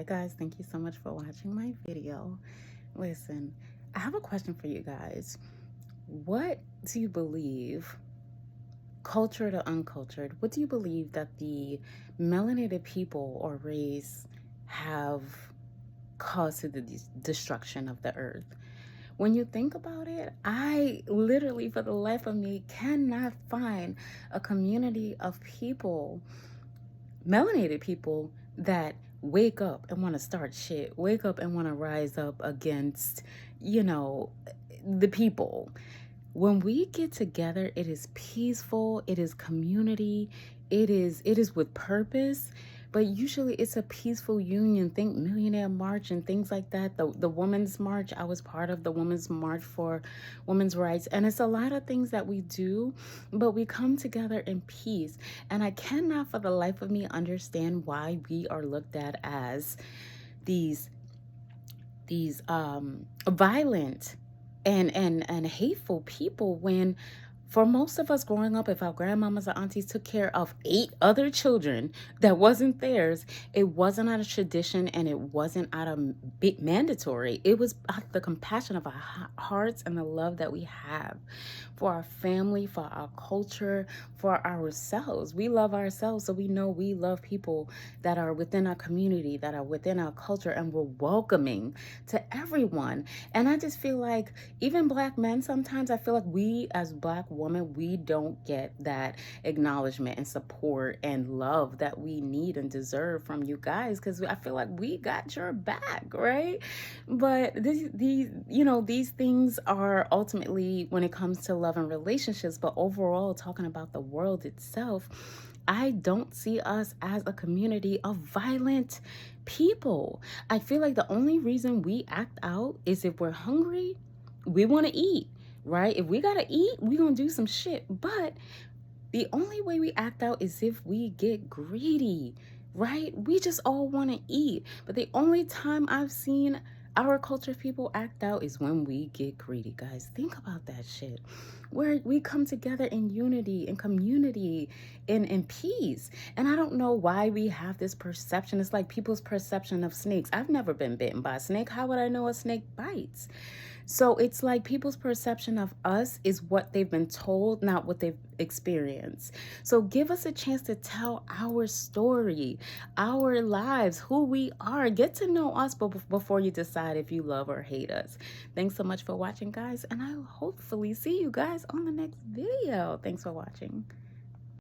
guys, thank you so much for watching my video. Listen, I have a question for you guys. What do you believe, cultured or uncultured, what do you believe that the melanated people or race have caused to the destruction of the earth? When you think about it, I literally, for the life of me, cannot find a community of people, melanated people, that wake up and want to start shit, wake up and want to rise up against, the people. When we get together, it is peaceful, it is community, it is with purpose. But usually it's a peaceful union. Think Millionaire March and things like that. The Women's March, I was part of the Women's March for Women's Rights. And it's a lot of things that we do, but we come together in peace. And I cannot for the life of me understand why we are looked at as these violent and hateful people, when for most of us growing up, if our grandmamas or aunties took care of 8 other children that wasn't theirs, it wasn't out of tradition and it wasn't out of mandatory. It was out of the compassion of our hearts and the love that we have for our family, for our culture, for ourselves. We love ourselves, so we know we love people that are within our community, that are within our culture, and we're welcoming to everyone. And I just feel like even Black men, sometimes I feel like we as Black women, we don't get that acknowledgement and support and love that we need and deserve from you guys, because I feel like we got your back, right? But these things are ultimately, when it comes to love and relationships, but overall talking about the world itself, I don't see us as a community of violent people. I feel like the only reason we act out is if we're hungry, we want to eat, right? If we gotta eat, we gonna do some shit. But the only way we act out is if we get greedy, right? We just all want to eat. But the only time I've seen our culture of people act out is when we get greedy, guys. Think about that shit. Where we come together in unity and community and in peace. And I don't know why we have this perception. It's like people's perception of snakes. I've never been bitten by a snake. How would I know a snake bites? So it's like people's perception of us is what they've been told, not what they've experienced. So give us a chance to tell our story, our lives, who we are. Get to know us before you decide if you love or hate us. Thanks so much for watching, guys, and I'll hopefully see you guys on the next video. Thanks for watching.